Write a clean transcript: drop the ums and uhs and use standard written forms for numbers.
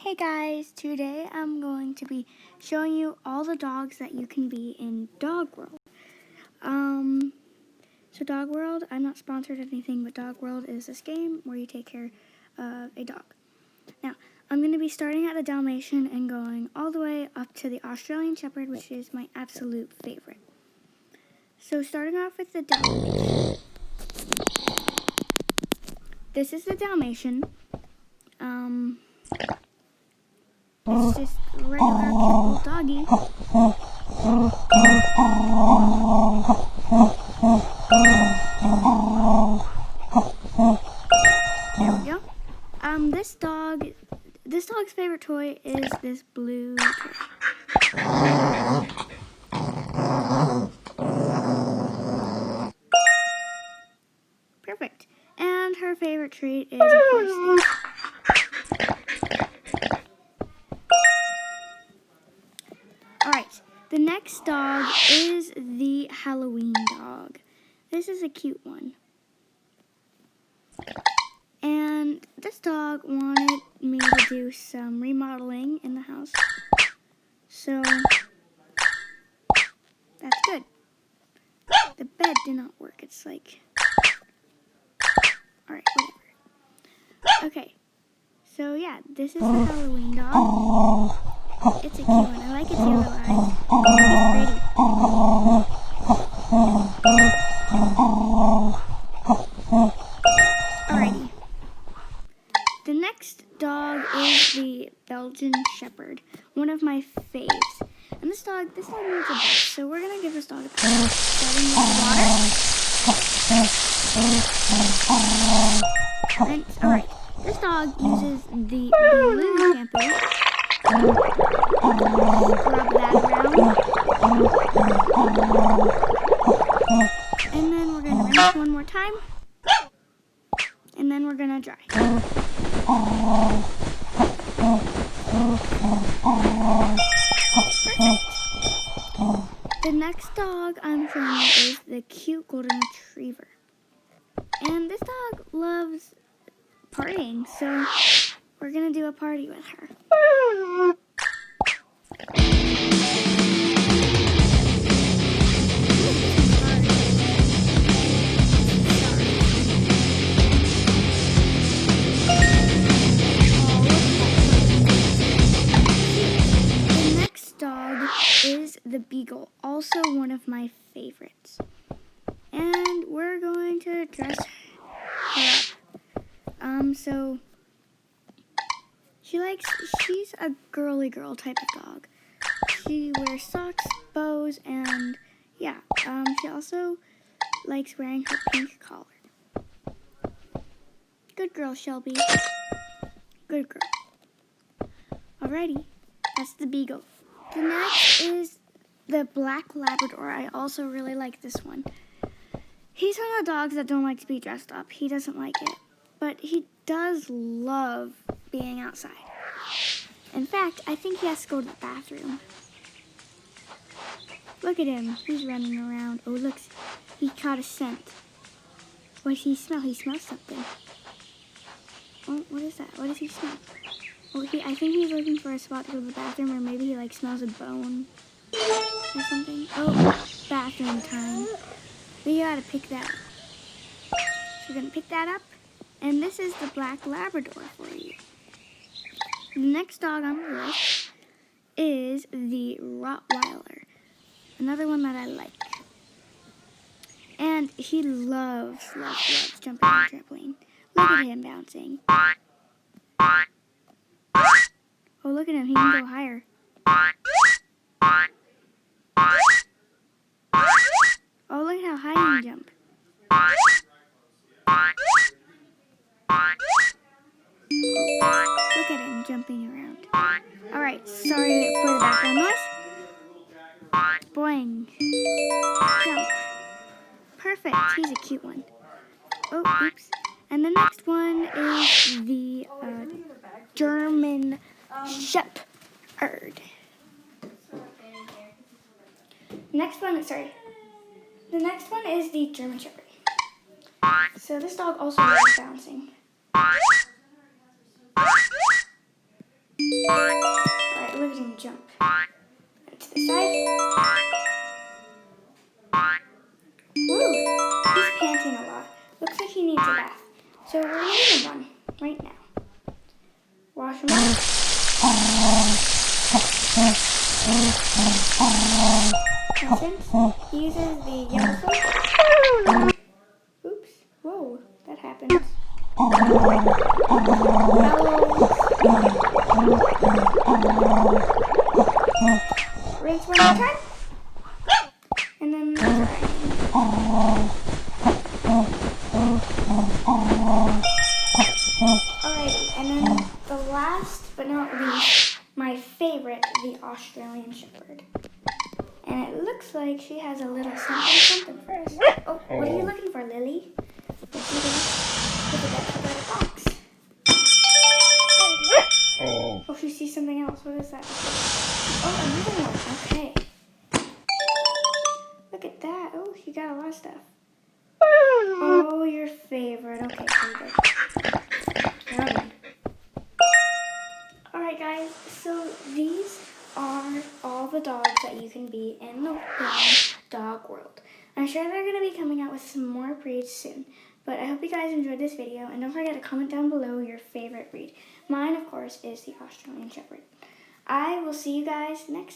Hey guys, today I'm going to be showing you all the dogs that you can be in Dog World. So Dog World, I'm not sponsored or anything, but Dog World is this game where you take care of a dog. Now, I'm going to be starting at the Dalmatian and going all the way up to the Australian Shepherd, which is my absolute favorite. So starting off with the Dalmatian. This is the Dalmatian. It's just a regular cute little doggy. There we go. This dog's favorite toy is this blue toy. Perfect. And her favorite treat is, of course, these. Alright, the next dog is the Halloween dog. This is a cute one. And this dog wanted me to do some remodeling in the house. So, that's good. The bed did not work. It's like... Alright, whatever. Okay. So, yeah, this is the Halloween dog. It's a cute one. I like its yellow eyes. It's pretty. Alrighty. The next dog is the Belgian Shepherd, one of my faves. And this dog needs a bath, so we're gonna give this dog a bath. Starting with water. Alright, this dog uses the blue shampoo. Scrub that around. And then we're gonna rinse one more time. And then we're gonna dry. Perfect. The next dog I'm showing you is the cute golden retriever. And this dog loves partying, so we're gonna do a party with her. Is the Beagle, also one of my favorites. And we're going to dress her up. So she's a girly girl type of dog. She wears socks, bows, and yeah, she also likes wearing her pink collar. Good girl, Shelby. Good girl. Alrighty, that's the Beagle. The next is the Black Labrador. I also really like this one. He's one of the dogs that don't like to be dressed up. He doesn't like it. But he does love being outside. In fact, I think he has to go to the bathroom. Look at him. He's running around. Oh, look. He caught a scent. What does he smell? He smells something. Oh, what is that? What does he smell? Oh, I think he's looking for a spot to go to the bathroom, or maybe he smells a bone or something. Oh, bathroom time. We gotta pick that up. So we're gonna pick that up, and this is the Black Labrador for you. The next dog on the list is the Rottweiler, another one that I like. And he loves jumping on the trampoline. Look at him bouncing. Oh, look at him. He can go higher. Oh, look at how high he can jump. Look at him jumping around. Alright, sorry for the background noise. Boing. Jump. Perfect. He's a cute one. Oh, oops. And the next one is the German Shepherd. The next one is the German Shepherd. So this dog also likes bouncing. Alright, look at him jump. To the side. Woo! He's panting a lot. Looks like he needs a bath. So we're going to give him one right now. Wash him up. He uses the yellow soap. Oops. Whoa, that happens. Rinse one more time. And then dry. Alrighty, and then the last but not least, my favorite, the Australian Shepherd. And it looks like she has a little something for us. Oh, what are you looking for, Lily? Look at that box. Oh, she sees something else. What is that? Oh, another one. Okay. Look at that. Oh, she got a lot of stuff. Oh, your favorite. Okay, pretty good. Alright guys, so these are all the dogs that you can be in the dog world. I'm sure they're going to be coming out with some more breeds soon. But I hope you guys enjoyed this video, and don't forget to comment down below your favorite breed. Mine, of course, is the Australian Shepherd. I will see you guys next time.